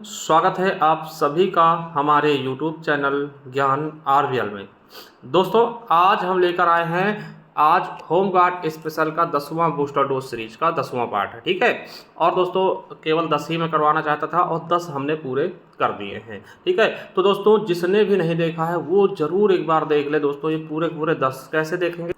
स्वागत है आप सभी का हमारे YouTube चैनल ज्ञान आरवीएल में। दोस्तों आज हम लेकर आए हैं आज होमगार्ड स्पेशल का 10वां बूस्टर डोज सीरीज का 10वां पार्ट है, ठीक है। और दोस्तों केवल 10 ही मैं करवाना चाहता था और 10 हमने पूरे कर दिए हैं, ठीक है। तो दोस्तों जिसने भी नहीं देखा है वो ज़रूर एक बार देख ले। दोस्तों ये पूरे 10 कैसे देखेंगे,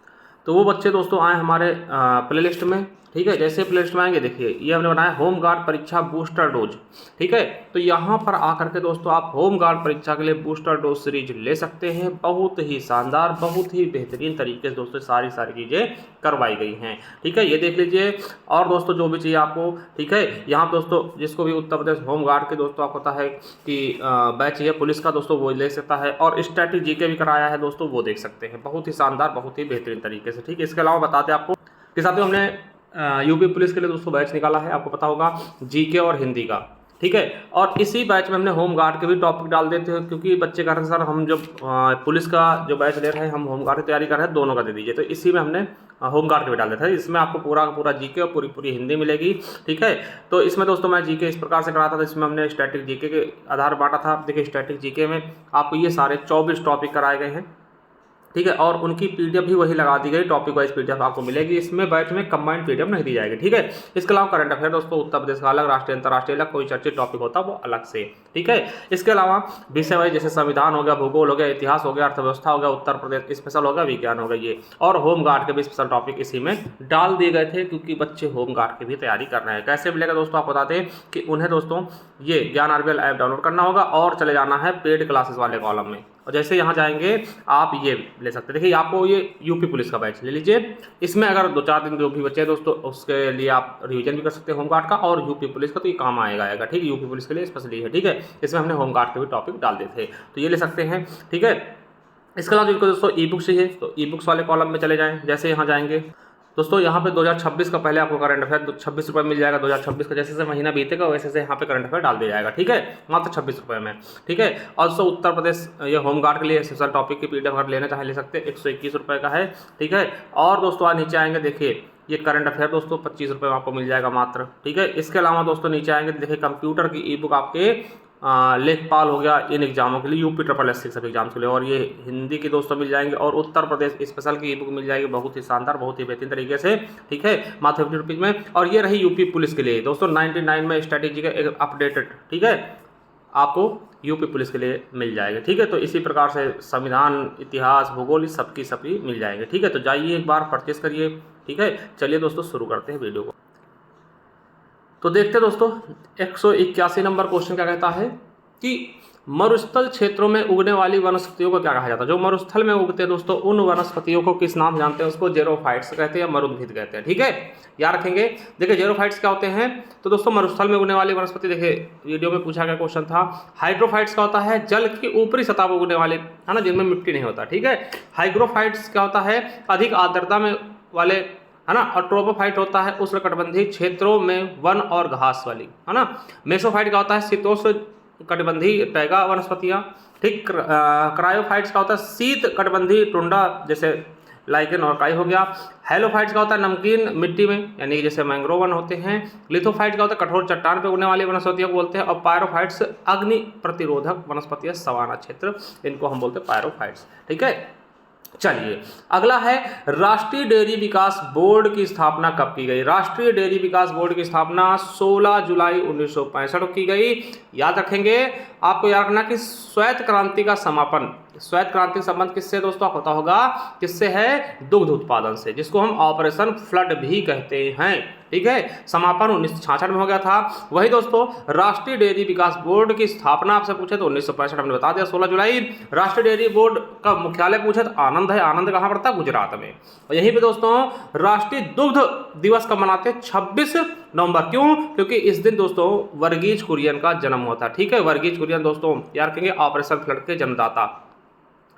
तो वो बच्चे दोस्तों आए हमारे प्लेलिस्ट में, ठीक है। जैसे प्लेलिस्ट में आएंगे देखिए ये हमने बनाया होमगार्ड परीक्षा बूस्टर डोज, ठीक है। तो यहाँ पर आकर के दोस्तों आप होमगार्ड परीक्षा के लिए बूस्टर डोज सीरीज ले सकते हैं। बहुत ही शानदार, बहुत ही बेहतरीन तरीके से दोस्तों सारी चीज़ें करवाई गई हैं, ठीक है। ये देख लीजिए। और दोस्तों जो भी चाहिए आपको, ठीक है, यहाँ दोस्तों जिसको भी उत्तर प्रदेश होमगार्ड के दोस्तों आपको पता है कि बैच चाहिए पुलिस का दोस्तों वो ले सकता है। और स्टैटिक जीके भी कराया है दोस्तों, वो देख सकते हैं। बहुत ही शानदार, बहुत ही बेहतरीन तरीके से, ठीक है। इसके अलावा बताते हैं आपको कि साथ में हमने यूपी पुलिस के लिए दोस्तों बैच निकाला है, आपको पता होगा जीके और हिंदी का, ठीक है। और इसी बैच में हमने होमगार्ड के भी टॉपिक डाल देते हैं, क्योंकि बच्चे कह रहे हैं सर हम जब पुलिस का जो बैच ले रहे हैं हम होमगार्ड की तैयारी कर रहे हैं, दोनों का दे दीजिए। तो इसी में हमने होमगार्ड के भी डाल देते हैं। इसमें आपको पूरा जीके और पूरी हिंदी मिलेगी, ठीक है। तो इसमें दोस्तों मैं जीके इस प्रकार से कराता था, इसमें हमने स्टैटिक जीके के आधार बांटा था। देखिए स्टैटिक जीके में आपको ये सारे 24 टॉपिक कराए गए हैं, ठीक है। और उनकी पीडीएफ भी वही लगा दी गई, टॉपिक वाइज पीडीएफ आपको मिलेगी। इसमें बैच में कंबाइंड पीडीएफ नहीं दी जाएगी, ठीक है। इसके अलावा करंट अफेयर दोस्तों उत्तर प्रदेश का अलग, राष्ट्रीय अंतर्राष्ट्रीय अलग, कोई चर्चित टॉपिक होता है वो अलग से, ठीक है। इसके अलावा विषय वाइज जैसे संविधान हो गया, भूगोल हो गया, इतिहास हो गया, अर्थव्यवस्था हो गया, उत्तर प्रदेश स्पेशल हो गया, विज्ञान हो गया ये। और होमगार्ड के भी स्पेशल टॉपिक इसी में डाल दिए गए थे, क्योंकि बच्चे होमगार्ड की भी तैयारी कर रहे हैं। कैसे मिलेगा दोस्तों आप बताते हैं कि उन्हें दोस्तों ये ज्ञान आरवीएल ऐप डाउनलोड करना होगा और चले जाना है पेड क्लासेस वाले कॉलम में। और जैसे यहाँ जाएंगे आप ये ले सकते हैं। देखिए आपको ये यूपी पुलिस का बैच ले लीजिए। इसमें अगर 2-4 दिन जो भी बचे हैं दोस्तों उसके लिए आप रिवीजन भी कर सकते हैं होमगार्ड का, और यूपी पुलिस का तो ये काम आएगा, ठीक है। यूपी पुलिस के लिए स्पेशली है, ठीक है। इसमें हमने होमगार्ड के भी टॉपिक डाल दिए थे, तो ये ले सकते हैं, ठीक है। इसके अलावा जिनको दोस्तों ई बुक चाहिए तो ई बुक्स वाले कॉलम में चले जाएँ। जैसे यहाँ जाएंगे दोस्तों यहाँ पे 2026 का पहले आपको करंट अफेयर 26 रुपये मिल जाएगा। 2026 का जैसे महीना बीतेगा वैसे से यहाँ पे करंट अफेयर डाल दिया जाएगा, ठीक है, मात्र 26 रुपये में, ठीक है। और दोस्तों उत्तर प्रदेश ये होमगार्ड के लिए स्पेशल टॉपिक की पीडीएफ अगर लेना चाहे ले सकते हैं, 121 रुपये का है, ठीक है। और दोस्तों आज नीचे आएंगे देखिए ये करंट अफेयर दोस्तों 25 रुपये में आपको मिल जाएगा मात्र, ठीक है। इसके अलावा दोस्तों नीचे आएंगे देखिए कंप्यूटर की ई बुक आपके लेखपाल हो गया इन एग्जामों के लिए, यूपी SSS सब एग्जाम्स के लिए। और ये हिंदी की दोस्तों मिल जाएंगे और उत्तर प्रदेश स्पेशल की ई बुक मिल जाएगी, बहुत ही शानदार, बहुत ही बेहतरीन तरीके से, ठीक है, मात्र 50 रुपीज़ में। और ये रही यूपी पुलिस के लिए दोस्तों 99 में स्ट्रैटेजी का एक अपडेटेड, ठीक है, आपको यूपी पुलिस के लिए मिल जाएगा, ठीक है। तो इसी प्रकार से संविधान, इतिहास, भूगोल सबकी मिल जाएंगे, ठीक है। तो जाइए एक बार परचेस करिए, ठीक है। चलिए दोस्तों शुरू करते हैं वीडियो को। तो देखते हैं दोस्तों 181 नंबर क्वेश्चन क्या कहता है कि मरुस्थल क्षेत्रों में उगने वाली वनस्पतियों को क्या कहा जाता है। जो मरुस्थल में उगते हैं दोस्तों उन वनस्पतियों को किस नाम जानते हैं, उसको जेरोफाइट्स कहते हैं या मरुद्भिद कहते हैं, ठीक है, याद रखेंगे। देखिए जेरोफाइट्स क्या होते हैं, तो दोस्तों मरुस्थल में उगने वाली वनस्पति, देखिए वीडियो में पूछा गया क्वेश्चन था। हाइड्रोफाइट्स क्या होता है, जल की ऊपरी सतह पर उगने वाले, है ना, जिनमें मिट्टी नहीं होता, ठीक है। हाइग्रोफाइट्स क्या होता है, अधिक आर्द्रता में वाले, है ना। और ट्रोपोफाइट होता है उष्णकटिबंधीय क्षेत्रों में वन और घास वाली, है ना। मेसोफाइट का होता है शीतोष्ण कटिबंधीय टैगा वनस्पतियां, ठीक। क्रायोफाइट्स का होता है शीत कटिबंधीय टुंडा जैसे लाइकेन और काई हो गया। हेलोफाइट्स का होता है नमकीन मिट्टी में, यानी कि जैसे मैंग्रोव वन होते हैं। लिथोफाइट का होता है कठोर चट्टान पर उगने वाली वनस्पतियों को बोलते हैं। और पायरोफाइट्स अग्नि प्रतिरोधक वनस्पतियां, सवाना क्षेत्र, इनको हम बोलते हैं पायरोफाइट्स, ठीक है। चलिए अगला है राष्ट्रीय डेयरी विकास बोर्ड की स्थापना कब की गई। राष्ट्रीय डेयरी विकास बोर्ड की स्थापना 16 जुलाई 1965 की गई। याद रखेंगे, आपको याद रखना कि श्वेत क्रांति का समापन, श्वेत क्रांति का संबंध किससे दोस्तों आपको पता होगा, किससे है, दुग्ध उत्पादन से, जिसको हम ऑपरेशन फ्लड भी कहते हैं, ठीक है। समापन 1966 में हो गया था। वही दोस्तों राष्ट्रीय डेयरी विकास बोर्ड की स्थापना आपसे पूछे तो 1965 हमने बता दिया 16 जुलाई। राष्ट्रीय डेयरी बोर्ड का मुख्यालय पूछे तो आनंद है, आनंद कहाँ पड़ता है, गुजरात में। और यहीं पे दोस्तों राष्ट्रीय दुग्ध दिवस कब मनाते हैं, 26 नवंबर। क्यों, क्योंकि इस दिन दोस्तों वर्गीज कुरियन का जन्म होता है, ठीक है। वर्गीज कुरियन दोस्तों याद रखेंगे ऑपरेशन फ्लड के जन्मदाता,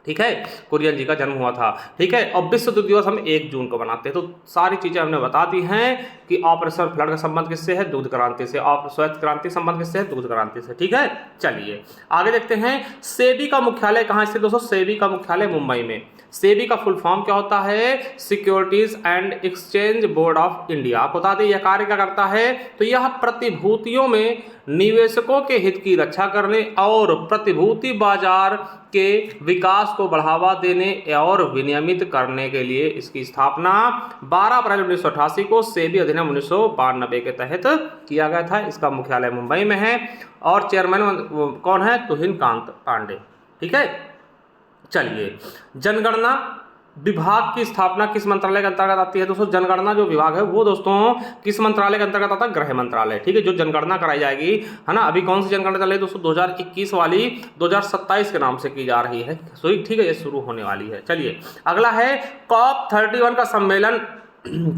ठीक है, कुरियन जी का जन्म हुआ था। ठीक है, और विश्व दूध दिवस हम 1 जून को मनाते हैं। तो सारी चीजें हमने बता दी हैं कि ऑपरेशन फ्लड का संबंध किससे है, दूध क्रांति से। और श्वेत क्रांति संबंध किससे है, दूध क्रांति से। ठीक है, चलिए आगे देखते हैं। सेबी का मुख्यालय कहाँ स्थित दोस्तों, सेबी का मुख्यालय मुंबई में। सेबी का फुल फॉर्म क्या होता है, securities and exchange board of India. आपको बता दें यह कार्य क्या करता है, तो यह प्रतिभूतियों में निवेशकों के हित की रक्षा करने और प्रतिभूति बाजार के विकास को बढ़ावा देने और विनियमित करने के लिए इसकी स्थापना 12 अप्रैल 1988 को सेबी अधिनियम 1992 के तहत किया गया था। इसका मुख्यालय मुंबई में है और चेयरमैन कौन है, तुहिन कांत पांडे। ठीक है, चलिए जनगणना विभाग की स्थापना किस मंत्रालय के अंतर्गत आती है दोस्तों, जनगणना जो विभाग है वो दोस्तों किस मंत्रालय के अंतर्गत आता है, गृह मंत्रालय। ठीक है, जो जनगणना कराई जाएगी है ना, अभी कौन सी जनगणना चल रही है दोस्तों, 2021 वाली 2027 के नाम से की जा रही है। ठीक है, ये शुरू होने वाली है। चलिए अगला है COP31 का सम्मेलन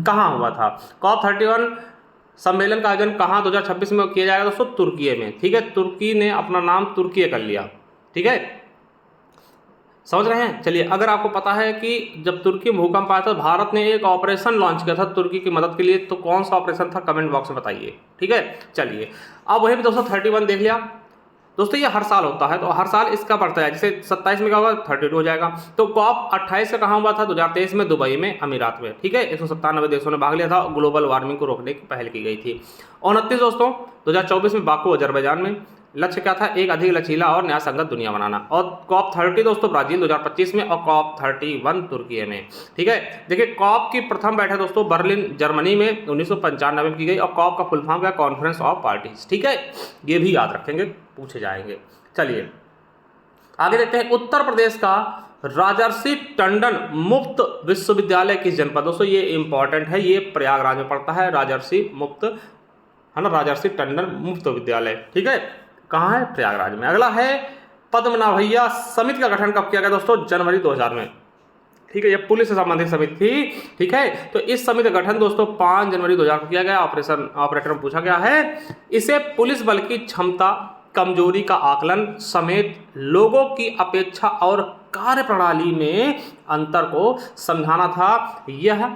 कहाँ हुआ था। COP31 सम्मेलन का आयोजन कहाँ 2026 में किया जाएगा दोस्तों, तुर्की में। ठीक है, तुर्की ने अपना नाम तुर्की कर लिया। ठीक है, समझ रहे हैं। चलिए अगर आपको पता है कि जब तुर्की में भूकंप आया था भारत ने एक ऑपरेशन लॉन्च किया था तुर्की की मदद के लिए, तो कौन सा ऑपरेशन था, कमेंट बॉक्स में बताइए। ठीक है, चलिए अब वही भी दोस्तों 31 देख लिया दोस्तों, ये हर साल होता है, तो हर साल इसका बढ़ता है। जैसे 27 में क्या होगा, 32 हो जाएगा। तो COP28 का कहाँ हुआ था, 2023 में दुबई में, अमीरात में। ठीक है, 197 देशों ने भाग लिया था, ग्लोबल वार्मिंग को रोकने की पहल की गई थी। 29 दोस्तों 2024 में बाकू अजरबैजान में। लक्ष्य क्या था, एक अधिक लचीला और न्याय संगत दुनिया बनाना। और COP30 दोस्तों ब्राजील 2025 में और COP31 तुर्की में। ठीक है, देखिए COP की प्रथम बैठक दोस्तों बर्लिन जर्मनी में 1995 में की गई और COP का फुल फॉर्म क्या, कॉन्फ्रेंस ऑफ पार्टीज। ठीक है, ये भी याद रखेंगे, पूछे जाएंगे। चलिए आगे देखते हैं। उत्तर प्रदेश का राजर्षि टंडन मुक्त विश्वविद्यालय किस जनपद, दोस्तों ये इंपॉर्टेंट है, ये प्रयागराज में पड़ता है, राजर्षि मुक्त है ना, राजर्षि टंडन मुक्त विद्यालय। ठीक है, कहाँ है, प्रयागराज में। अगला है पद्मनाभैया समिति का गठन कब किया गया दोस्तों, जनवरी 2000 में। ठीक है, ये पुलिस से संबंधित समिति थी। ठीक है, तो इस समिति का गठन दोस्तों 5 जनवरी 2000 को किया गया। ऑपरेटर में पूछा गया है, इसे पुलिस बल की क्षमता, कमजोरी का आकलन समेत लोगों की अपेक्षा और कार्यप्रणाली में अंतर को समझाना था। यह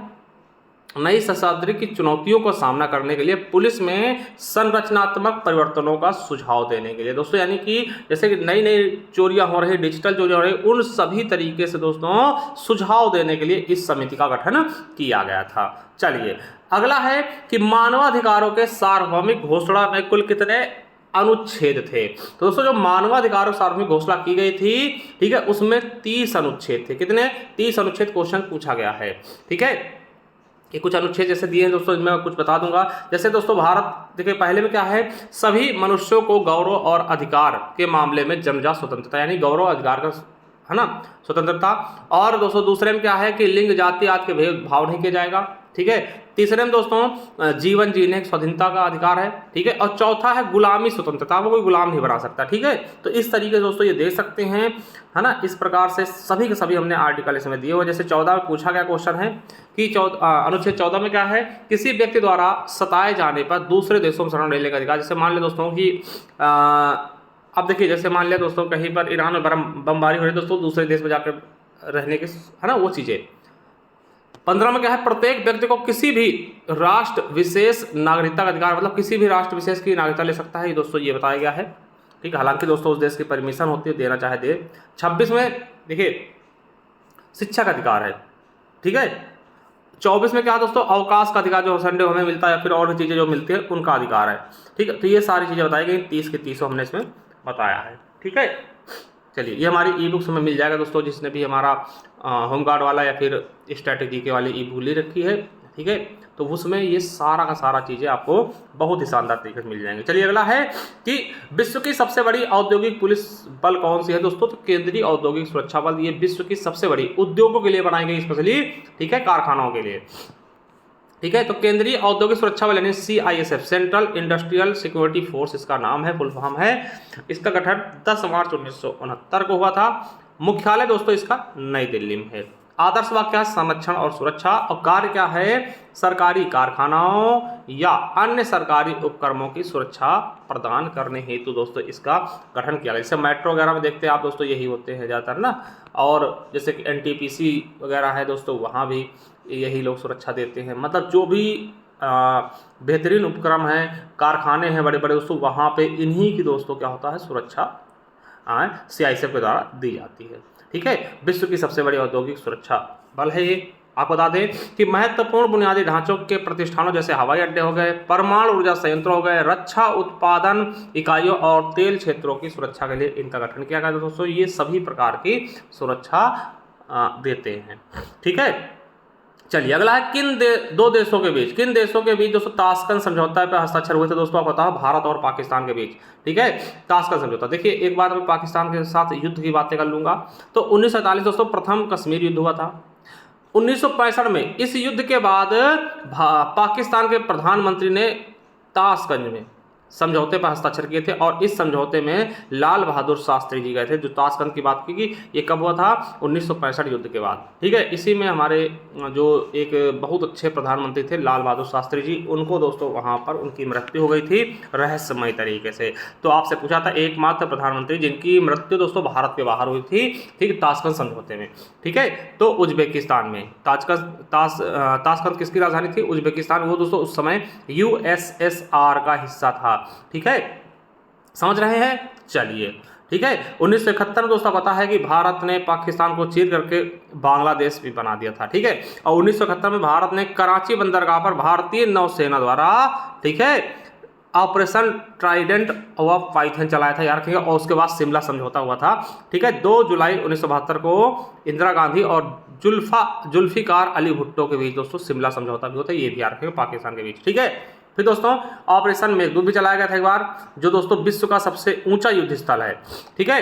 नई शस्त्रास्त्र की चुनौतियों का सामना करने के लिए पुलिस में संरचनात्मक परिवर्तनों का सुझाव देने के लिए दोस्तों, यानी कि जैसे कि नई नई चोरियां हो रही, डिजिटल चोरियां हो रही, उन सभी तरीके से दोस्तों सुझाव देने के लिए इस समिति का गठन किया गया था। चलिए अगला है कि मानवाधिकारों के सार्वभौमिक घोषणा में कुल कितने अनुच्छेद थे, तो दोस्तों जो मानवाधिकारों सार्वभौमिक घोषणा की गई थी, ठीक है, उसमें 30 अनुच्छेद थे। कितने, 30 अनुच्छेद क्वेश्चन पूछा गया है। ठीक है, ये कुछ अनुच्छेद जैसे दिए हैं दोस्तों, मैं कुछ बता दूंगा। जैसे दोस्तों भारत देखिए पहले में क्या है, सभी मनुष्यों को गौरव और अधिकार के मामले में जन्मजात स्वतंत्रता, यानी गौरव अधिकार का है ना स्वतंत्रता। और दोस्तों दूसरे में क्या है कि लिंग जाति आदि के भेदभाव नहीं किया जाएगा। ठीक है, तीसरे में दोस्तों जीवन जीने की स्वाधीनता का अधिकार है। ठीक है, और चौथा है गुलामी स्वतंत्रता, वो कोई गुलाम नहीं बना सकता। ठीक है, तो इस तरीके से दोस्तों ये देख सकते हैं है ना, इस प्रकार से सभी के सभी हमने आर्टिकल इसमें दिए हुए। जैसे 14 में पूछा गया क्वेश्चन है कि अनुच्छेद 14 में क्या है, किसी व्यक्ति द्वारा सताए जाने पर दूसरे देशों में शरण लेने का अधिकार। जैसे मान लें दोस्तों कि अब देखिए, जैसे मान लिया दोस्तों कहीं पर ईरान में बमबारी हो रही है दोस्तों, दूसरे देश में जाकर रहने के है ना वो चीज़ें। 15 में क्या है, प्रत्येक व्यक्ति को किसी भी राष्ट्र विशेष नागरिकता का अधिकार, मतलब किसी भी राष्ट्र विशेष की नागरिकता ले सकता है, ये दोस्तों ये बताया गया है। ठीक है, हालांकि दोस्तों उस देश की परमिशन होती है, देना चाहे दे। 26 में देखिए शिक्षा का अधिकार है। ठीक है, 24 में क्या है दोस्तों, अवकाश का अधिकार, जो संडे हमें मिलता है या फिर और भी चीज़ें जो मिलती है उनका अधिकार है। ठीक है, तो ये सारी चीज़ें बताई गई, 30 के 30 हमने इसमें बताया है। ठीक है, चलिए ये हमारी ई बुक्स में मिल जाएगा दोस्तों, जिसने भी हमारा होमगार्ड वाला या फिर स्ट्रैटेजी के वाली ई बुक ले रखी है। ठीक है, तो उसमें ये सारा का सारा चीज़ें आपको बहुत ही शानदार तरीके से मिल जाएंगे। चलिए अगला है कि विश्व की सबसे बड़ी औद्योगिक पुलिस बल कौन सी है दोस्तों, तो केंद्रीय औद्योगिक सुरक्षा बल। ये विश्व की सबसे बड़ी, उद्योगों के लिए बनाई गई स्पेशली, ठीक है, कारखानों के लिए। ठीक है, तो केंद्रीय औद्योगिक सुरक्षा बल यानी CISF, central industrial security force इसका नाम है, फुल फॉर्म है। इसका गठन 10 मार्च 1969 को हुआ था। मुख्यालय दोस्तों इसका नई दिल्ली में है। आदर्श वाक्य है संरक्षण और सुरक्षा, और कार्य क्या है, सरकारी कारखानाओं या अन्य सरकारी उपक्रमों की सुरक्षा प्रदान करने हेतु दोस्तों इसका गठन किया गया। जैसे मेट्रो वगैरह में देखते हैं आप दोस्तों, यही होते हैं ज़्यादातर ना, और जैसे कि एनटीपीसी वगैरह है दोस्तों, वहाँ भी यही लोग सुरक्षा देते हैं। मतलब जो भी बेहतरीन उपक्रम हैं, कारखाने हैं बड़े बड़े दोस्तों, वहाँ पे इन्हीं की दोस्तों क्या होता है, सुरक्षा CISF के द्वारा दी जाती है। ठीक है, विश्व की सबसे बड़ी औद्योगिक सुरक्षा बल है ये। आपको बता दें कि महत्वपूर्ण बुनियादी ढांचों के प्रतिष्ठानों जैसे हवाई अड्डे हो गए, परमाणु ऊर्जा संयंत्र हो गए, रक्षा उत्पादन इकाइयों और तेल क्षेत्रों की सुरक्षा के लिए इनका गठन किया गया दोस्तों। ये सभी प्रकार की सुरक्षा देते हैं। ठीक है, चलिए अगला है दो देशों के बीच दोस्तों ताशकंद समझौता पे हस्ताक्षर हुए थे दोस्तों। आपको बताओ, भारत और पाकिस्तान के बीच। ठीक है, ताशकंद समझौता। देखिए एक बार मैं पाकिस्तान के साथ युद्ध की बातें कर लूंगा। तो 1947 दोस्तों प्रथम कश्मीर युद्ध हुआ था। 1965 में इस युद्ध के बाद पाकिस्तान के प्रधानमंत्री ने ताशकंद में समझौते पर हस्ताक्षर किए थे, और इस समझौते में लाल बहादुर शास्त्री जी गए थे। जो ताशकंद की बात की ये कब हुआ था, 1965 युद्ध के बाद। ठीक है, इसी में हमारे जो एक बहुत अच्छे प्रधानमंत्री थे लाल बहादुर शास्त्री जी, उनको दोस्तों वहाँ पर उनकी मृत्यु हो गई थी रहस्यमय तरीके से। तो आपसे पूछा था एकमात्र प्रधानमंत्री जिनकी मृत्यु दोस्तों भारत के बाहर हुई थी, ठीक, ताशकंद समझौते में। ठीक है, तो उज्बेकिस्तान में ताशकंद किसकी राजधानी थी, उज्बेकिस्तान। वो दोस्तों उस समय USSR का हिस्सा था। ठीक है, समझ रहे हैं। चलिए ठीक है, 1971 में दोस्तों पता है कि भारत ने पाकिस्तान को चीर करके बांग्लादेश भी बना दिया था। ठीक है, और 1971 में भारत ने कराची बंदरगाह पर भारतीय नौसेना द्वारा, ठीक है, ऑपरेशन ट्राइडेंट ऑफ पाइथन चलाया था यार। ठीक है, और उसके बाद शिमला समझौता हुआ था। ठीक है, 2 जुलाई 1972 को इंदिरा गांधी और जुल्फिकार अली भुट्टो के बीच दोस्तों शिमला समझौता भी होता है, ये भी याद रखेंगे, पाकिस्तान के बीच। ठीक है, फिर दोस्तों ऑपरेशन मेघदूत भी चलाया गया था एक बार, जो दोस्तों विश्व का सबसे ऊंचा युद्ध स्थल है। ठीक है,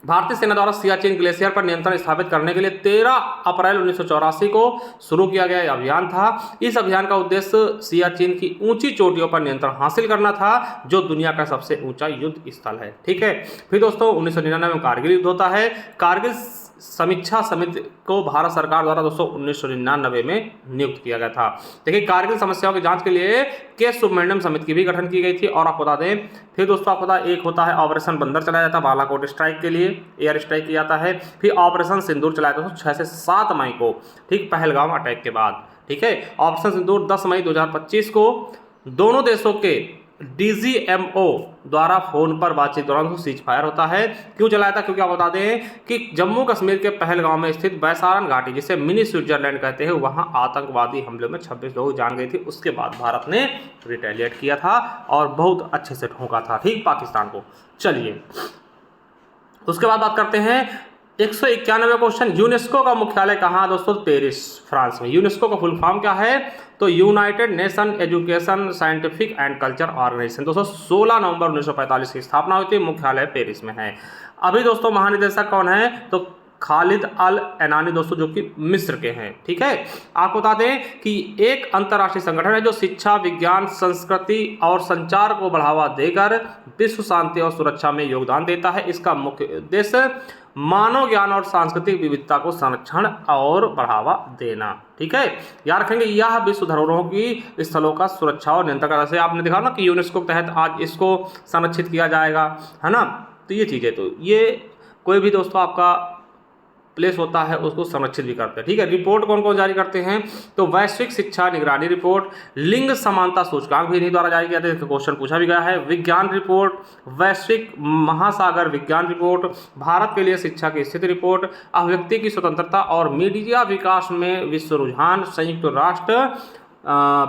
भारतीय सेना द्वारा सियाचिन ग्लेशियर पर नियंत्रण स्थापित करने के लिए 13 अप्रैल 1984 को शुरू किया गया अभियान था। इस अभियान का उद्देश्य सियाचिन की ऊंची चोटियों पर नियंत्रण हासिल करना था, जो दुनिया का सबसे ऊंचा युद्ध स्थल है। ठीक है, फिर दोस्तों 1999 में कारगिल युद्ध होता है। कारगिल समीक्षा समिति को भारत सरकार द्वारा दोस्तों 1999 में नियुक्त किया गया था। देखिए कारगिल समस्याओं की जांच के लिए के सुब्रमण्यम समिति की भी गठन की गई थी। और आपको बता दें, फिर दोस्तों आपको बता, एक होता है ऑपरेशन बंदर चलाया जाता है बालाकोट स्ट्राइक के लिए, एयर स्ट्राइक किया जाता है। फिर ऑपरेशन सिंदूर चलाया जाता है 6 से 7 मई को, ठीक, पहलगाम अटैक के बाद। ठीक है, ऑपरेशन सिंदूर 10 मई 2025 को दोनों देशों के DGMO द्वारा फोन पर बातचीत दौरान सीज फायर होता है। क्यों चलाया था, क्योंकि आप बता दें कि जम्मू कश्मीर के पहलगाम में स्थित बैसारन घाटी, जिसे मिनी स्विट्जरलैंड कहते हैं, वहां आतंकवादी हमले में 26 लोग जान गए थे। उसके बाद भारत ने रिटेलिएट किया था और बहुत अच्छे से ठोका था, ठीक, पाकिस्तान को। चलिए उसके बाद बात करते हैं 191 क्वेश्चन, यूनेस्को का मुख्यालय कहाँ दोस्तों, पेरिस, फ्रांस में। यूनेस्को का फुल फॉर्म क्या है, तो United Nation Education Scientific and Culture Organization. दोस्तों 16 नवंबर 1945 की स्थापना हुई थी, मुख्यालय पेरिस में है। अभी दोस्तों महानिदेशक कौन है, तो खालिद अल एनानी दोस्तों, जो कि मिस्र के हैं। ठीक है, आपको बता दें कि एक अंतर्राष्ट्रीय संगठन है जो शिक्षा, विज्ञान, संस्कृति और संचार को बढ़ावा देकर विश्व शांति और सुरक्षा में योगदान देता है। इसका मुख्य उद्देश्य मानव ज्ञान और सांस्कृतिक विविधता को संरक्षण और बढ़ावा देना। ठीक है, याद रखेंगे, यह विश्व धरोहरों की स्थलों का सुरक्षा और नियंत्रण का, जैसे आपने देखा ना कि यूनेस्को के तहत आज इसको संरक्षित किया जाएगा, है ना। तो ये चीज़ें, तो ये कोई भी दोस्तों आपका प्लेस होता है उसको संरक्षित भी करते हैं। ठीक है, रिपोर्ट कौन कौन जारी करते हैं, तो वैश्विक शिक्षा निगरानी रिपोर्ट, लिंग समानता सूचकांक भी इन्हीं द्वारा जारी किया था, क्वेश्चन पूछा भी गया है। विज्ञान रिपोर्ट, वैश्विक महासागर विज्ञान रिपोर्ट, भारत के लिए शिक्षा की स्थिति रिपोर्ट, अभिव्यक्ति की स्वतंत्रता और मीडिया विकास में विश्व रुझान, संयुक्त राष्ट्र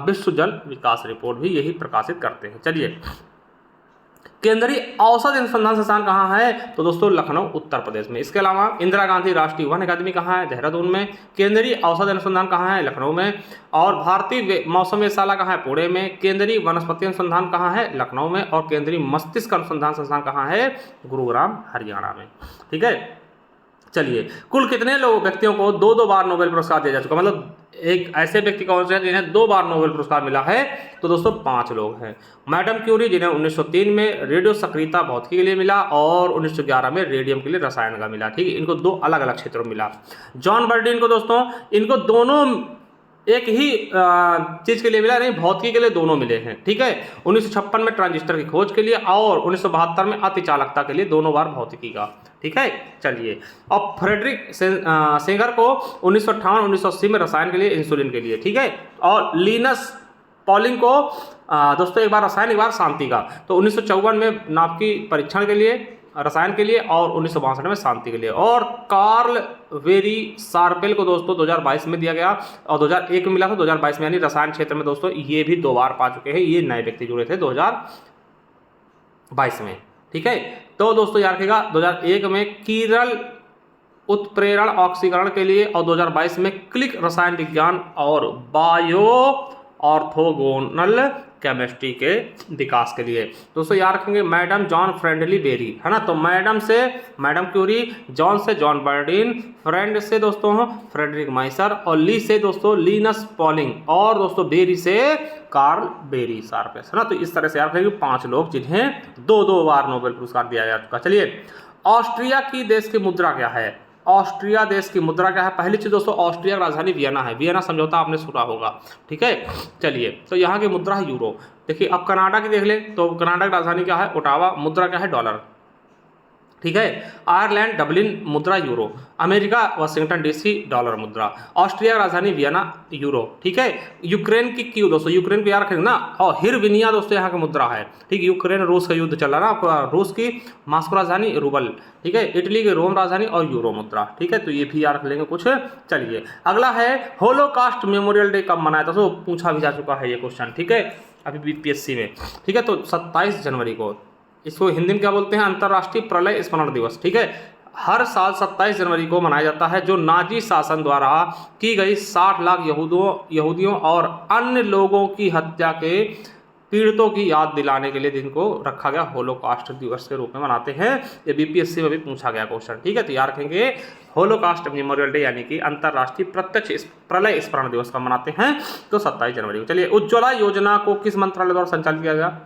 विश्व जल विकास रिपोर्ट भी यही प्रकाशित करते हैं। चलिए, केंद्रीय औषध अनुसंधान संस्थान कहाँ है, तो दोस्तों लखनऊ, उत्तर प्रदेश में। इसके अलावा इंदिरा गांधी राष्ट्रीय वन अकादमी कहाँ है, देहरादून में। केंद्रीय औषध अनुसंधान कहाँ है, लखनऊ में। और भारतीय मौसम वेधशाला कहाँ है, पुणे में। केंद्रीय वनस्पति अनुसंधान कहाँ है, लखनऊ में। और केंद्रीय मस्तिष्क अनुसंधान संस्थान कहाँ है, गुरुग्राम, हरियाणा में। ठीक है, चलिए, कुल कितने लोग व्यक्तियों को दो दो बार नोबेल पुरस्कार दिया जा चुका, मतलब एक ऐसे व्यक्ति कौन से हैं जिन्हें 2 बार नोबेल पुरस्कार मिला है? तो दोस्तों 5 लोग हैं। मैडम क्यूरी जिन्हें 1903 में रेडियो सक्रियता भौतिकी के लिए मिला और 1911 में रेडियम के लिए रसायन का मिला। ठीक है, इनको 2 अलग अलग क्षेत्रों में मिला। जॉन बर्डीन को दोस्तों, इनको दोनों एक ही चीज़ के लिए मिला, नहीं भौतिकी के लिए दोनों मिले हैं। ठीक है, 1956 में ट्रांजिस्टर की खोज के लिए और 1972 में अतिचालकता के लिए, दोनों बार भौतिकी का। ठीक है, चलिए, और फ्रेडरिक सेंगर को 1958-1980 में रसायन के लिए, इंसुलिन के लिए। ठीक है, और लिनस पॉलिंग को दोस्तों एक बार रसायन एक बार शांति का, तो 1954 में नाभिकीय परीक्षण के लिए, रसायन के लिए, और 1962 में शांति के लिए। और कार्ल वेरी शार्पेल को दोस्तों 2022 में दिया गया और 2001 में मिला था, 2022 में, यानी रसायन क्षेत्र में दोस्तों ये भी 2 बार पा चुके हैं। ये नए व्यक्ति जुड़े थे 2022 में। ठीक है, तो दोस्तों याद रखिएगा 2001 में कीरल उत्प्रेरण ऑक्सीकरण के लिए और 2022 में क्लिक रसायन विज्ञान और बायो ऑर्थोगोनल केमिस्ट्री के विकास के लिए। दोस्तों याद रखेंगे मैडम जॉन फ्रेंडली बेरी, है ना, तो मैडम से मैडम क्यूरी, जॉन से जॉन बर्डीन, फ्रेंड से दोस्तों फ्रेडरिक माइसर, और ली से दोस्तों लिनस पॉलिंग, और दोस्तों बेरी से कार्ल बेरी शार्पेस, है ना। तो इस तरह से याद रखेंगे 5 लोग जिन्हें 2 बार नोबेल पुरस्कार दिया जा चुका। चलिए, ऑस्ट्रिया की देश की मुद्रा क्या है? ऑस्ट्रिया देश की मुद्रा क्या है? पहली चीज दोस्तों, ऑस्ट्रिया की राजधानी वियना है। वियना समझौता आपने सुना होगा। ठीक है, चलिए, तो यहाँ की मुद्रा है यूरो। देखिए, अब कनाडा की देख लें तो कनाडा की राजधानी क्या है? ओटावा। मुद्रा क्या है? डॉलर। ठीक है, आयरलैंड डबलिन, मुद्रा euro. America Washington DC, dollar मुद्रा। ऑस्ट्रिया राजधानी वियना, यूरो। ठीक है, यूक्रेन की क्यू दोस्तों, यूक्रेन को याद रखेंगे ना, और हिरविनिया दोस्तों यहाँ की मुद्रा है। ठीक, यूक्रेन रूस का युद्ध चल रहा है ना, रूस की मॉस्को राजधानी रूबल। ठीक है, इटली की रोम राजधानी और यूरो मुद्रा। ठीक है, तो ये भी याद रख लेंगे कुछ। चलिए, अगला है होलोकास्ट मेमोरियल डे कब मनाया था? तो पूछा भी जा चुका है ये क्वेश्चन। ठीक है, अभी बीपीएससी में। ठीक है, तो 27 जनवरी को। इसको हिंदी में क्या बोलते हैं? अंतर्राष्ट्रीय प्रलय स्मरण दिवस। ठीक है, हर साल 27 जनवरी को मनाया जाता है, जो नाजी शासन द्वारा की गई 60 लाख यहूदियों और अन्य लोगों की हत्या के पीड़ितों की याद दिलाने के लिए दिन को रखा गया होलोकास्ट दिवस के रूप में मनाते हैं। ये बीपीएससी में भी पूछा गया क्वेश्चन। ठीक है, तो याद रखेंगे होलोकास्ट मेमोरियल डे यानी कि अंतर्राष्ट्रीय प्रत्यक्ष प्रलय स्मरण दिवस का मनाते हैं, तो 27 जनवरी को। चलिए, उज्ज्वला योजना को किस मंत्रालय द्वारा संचालित किया गया?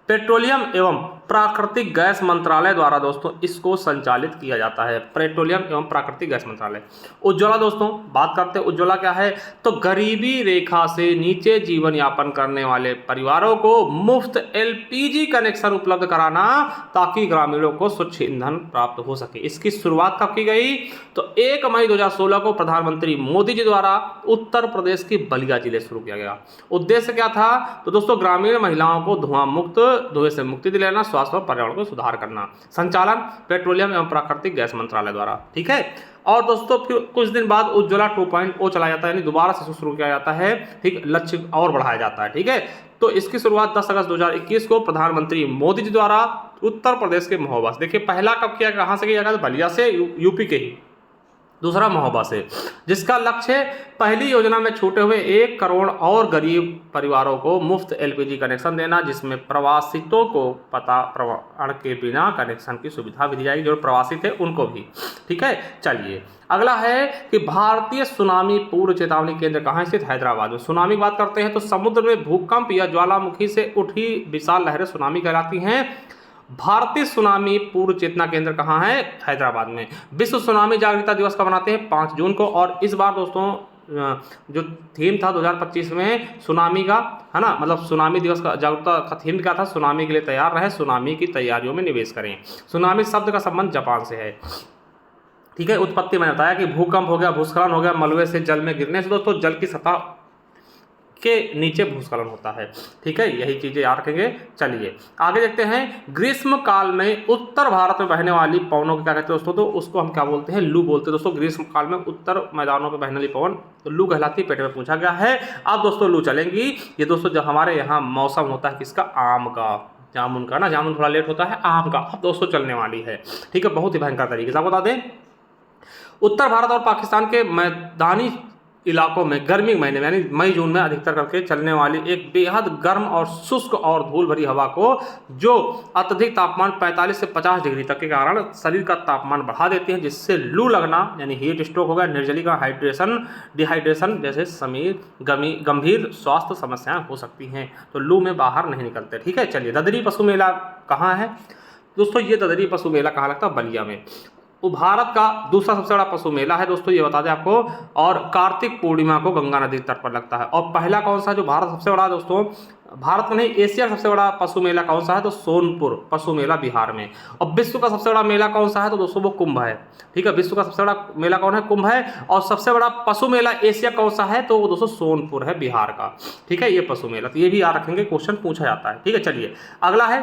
पेट्रोलियम एवं प्राकृतिक गैस मंत्रालय द्वारा दोस्तों इसको संचालित किया जाता है। पेट्रोलियम एवं प्राकृतिक गैस मंत्रालय। उज्ज्वला दोस्तों बात करते हैं, उज्ज्वला क्या है? तो गरीबी रेखा से नीचे जीवन यापन करने वाले परिवारों को मुफ्त एलपीजी कनेक्शन उपलब्ध कराना, ताकि ग्रामीणों को स्वच्छ ईंधन प्राप्त हो सके। इसकी शुरुआत कब की गई? तो 1 मई 2016 को प्रधानमंत्री मोदी जी द्वारा उत्तर प्रदेश की बलिया जिले शुरू किया गया। उद्देश्य क्या था? तो दोस्तों ग्रामीण महिलाओं को धुएं से मुक्ति दिलाना, स्वास्थ्य और पर्यावरण को सुधार करना। संचालन पेट्रोलियम एवं प्राकृतिक गैस मंत्रालय द्वारा। ठीक है, और दोस्तों फिर कुछ दिन बाद उज्ज्वला 2.0 चलाया जाता है, यानी दोबारा से शुरू किया जाता है। ठीक, लक्ष्य और बढ़ाया जाता है। ठीक है, तो इसकी शुरुआत 10 अगस्त 2021 को प्रधानमंत्री मोदी जी द्वारा उत्तर प्रदेश के महोबा से। देखिए, पहला कब किया, कहाँ से किया गया? बलिया से, यूपी के ही। दूसरा महोबा से, जिसका लक्ष्य पहली योजना में छूटे हुए 1 करोड़ और गरीब परिवारों को मुफ्त एलपीजी कनेक्शन देना, जिसमें प्रवासितों को पता प्रमाण के बिना कनेक्शन की सुविधा भी दी जाएगी, जो प्रवासी थे उनको भी। ठीक है, चलिए, अगला है कि भारतीय सुनामी पूर्व चेतावनी केंद्र कहाँ स्थित? हैदराबाद में। सुनामी की बात करते हैं तो समुद्र में भूकंप या ज्वालामुखी से उठी विशाल लहरें सुनामी कहलाती हैं। भारतीय सुनामी पूर्व चेतना केंद्र कहाँ है? हैदराबाद में। विश्व सुनामी जागरूकता दिवस का मनाते हैं 5 जून को, और इस बार दोस्तों जो थीम था 2025 में सुनामी का, है ना, मतलब सुनामी दिवस का जागरूकता का थीम क्या था? सुनामी के लिए तैयार रहें, सुनामी की तैयारियों में निवेश करें। सुनामी शब्द का संबंध जापान से है। ठीक है, उत्पत्ति मैंने बताया कि भूकंप हो गया, भूस्खलन हो गया, मलबे से जल में गिरने से दोस्तों जल की सतह के नीचे भूस्खलन होता है। ठीक है, यही चीजें याद रखेंगे। चलिए आगे देखते हैं। ग्रीष्म काल में उत्तर भारत में बहने वाली पवनों को क्या कहते हैं दोस्तों? तो उसको हम क्या बोलते हैं? लू बोलते हैं दोस्तों। ग्रीष्म काल में उत्तर मैदानों पर बहने वाली पवन तो लू कहलाती है। पेट में पूछा गया है। अब दोस्तों लू चलेंगी। ये दोस्तों जब हमारे यहाँ मौसम होता है किसका? आम का, जामुन का ना, जामुन थोड़ा लेट होता है, आम का अब दोस्तों चलने वाली है। ठीक है, बहुत ही भयंकर तरीके से आपको बता दें। उत्तर भारत और पाकिस्तान के मैदानी इलाकों में गर्मी के महीने में यानी मई जून में अधिकतर करके चलने वाली एक बेहद गर्म और शुष्क और धूल भरी हवा को, जो अत्यधिक तापमान 45 से 50 डिग्री तक के कारण शरीर का तापमान बढ़ा देती है, जिससे लू लगना यानी हीट स्ट्रोक हो गया, निर्जलीकरण, हाइड्रेशन, डिहाइड्रेशन जैसे गंभीर स्वास्थ्य समस्याएं हो सकती हैं। तो लू में बाहर नहीं निकलते। ठीक है, चलिए ददरी पशु मेला कहाँ है दोस्तों? ये ददरी पशु मेला कहाँ लगता है? बलिया में। वो भारत का दूसरा सबसे बड़ा पशु मेला है दोस्तों, ये बता दें आपको, और कार्तिक पूर्णिमा को गंगा नदी तट पर लगता है। और पहला कौन सा जो भारत सबसे बड़ा दोस्तों, भारत में नहीं एशिया का सबसे बड़ा पशु मेला कौन सा है? तो सोनपुर पशु मेला बिहार में। और विश्व का सबसे बड़ा मेला कौन सा है? तो दोस्तों वो कुंभ है। ठीक है, विश्व का सबसे बड़ा मेला कौन है? कुंभ है। और सबसे बड़ा पशु मेला एशिया कौन सा है? तो वो दोस्तों सोनपुर है बिहार का। ठीक है, ये पशु मेला, तो ये भी याद रखेंगे, क्वेश्चन पूछा जाता है। ठीक है, चलिए अगला है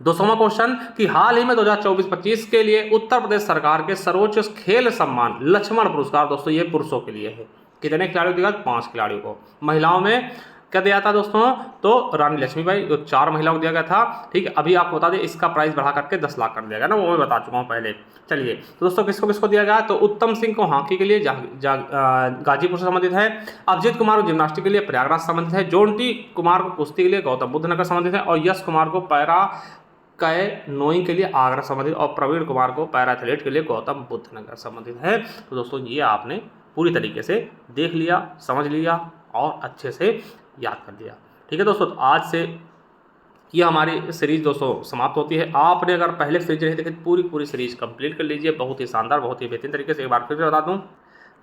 200वां क्वेश्चन कि हाल ही में 2024-25 के लिए उत्तर प्रदेश सरकार के सर्वोच्च खेल सम्मान लक्ष्मण पुरस्कार, दोस्तों ये पुरुषों के लिए है। कितने खिलाड़ियों को दिया? 5 खिलाड़ियों को। महिलाओं में क्या दिया था दोस्तों? तो रानी लक्ष्मीबाई, जो 4 महिलाओं को दिया गया था। ठीक है, अभी आपको बता दें इसका प्राइस बढ़ा करके 10 लाख कर दिया गया ना, वो मैं बता चुका हूँ पहले। चलिए तो दोस्तों किसको किसको दिया गया? तो उत्तम सिंह को हॉकी के लिए गाजीपुर से संबंधित है, अभिजीत कुमार को जिम्नास्टिक के लिए प्रयागराज से संबंधित है, जोंटी कुमार को कुश्ती के लिए गौतम बुद्ध नगर संबंधित है, और यश कुमार को पैरा कैनोइंग के लिए आगरा संबंधित, और प्रवीण कुमार को पैरा एथलीट के लिए गौतम बुद्ध नगर संबंधित है। तो दोस्तों ये आपने पूरी तरीके से देख लिया, समझ लिया और अच्छे से याद कर लिया। ठीक है दोस्तों, तो आज से ये हमारी सीरीज दोस्तों समाप्त होती है। आपने अगर पहले सीरीज नहीं देखी तो पूरी सीरीज कंप्लीट कर लीजिए, बहुत ही शानदार, बहुत ही बेहतरीन तरीके से। एक बार फिर से बता दूं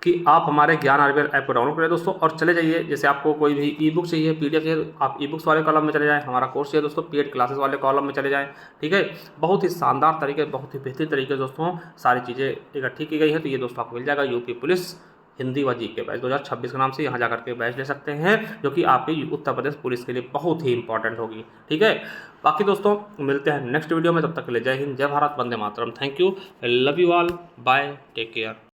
कि आप हमारे ज्ञान आरवीएल ऐप को डाउनलोड करें दोस्तों, और चले जाइए, जैसे आपको कोई भी ई बुक चाहिए, पीडीएफ चाहिए, आप ई बुक्स वाले कॉलम में चले जाएं, हमारा कोर्स चाहिए दोस्तों पेड क्लासेस वाले कॉलम में चले जाएं। ठीक है, बहुत ही शानदार तरीके, बहुत ही बेहतरीन तरीके दोस्तों सारी चीज़ें इकट्ठी की गई हैं। तो ये दोस्तों आपको मिल जाएगा यूपी पुलिस हिंदी व जीके बैच 2026 के नाम से, यहाँ जाकर के बैच ले सकते हैं, जो कि आपकी उत्तर प्रदेश पुलिस के लिए बहुत ही इंपॉर्टेंट होगी। ठीक है, बाकी दोस्तों मिलते हैं नेक्स्ट वीडियो में, तब तक के लिए जय हिंद, जय भारत, वंदे मातरम। Thank you, love you all, bye, take care.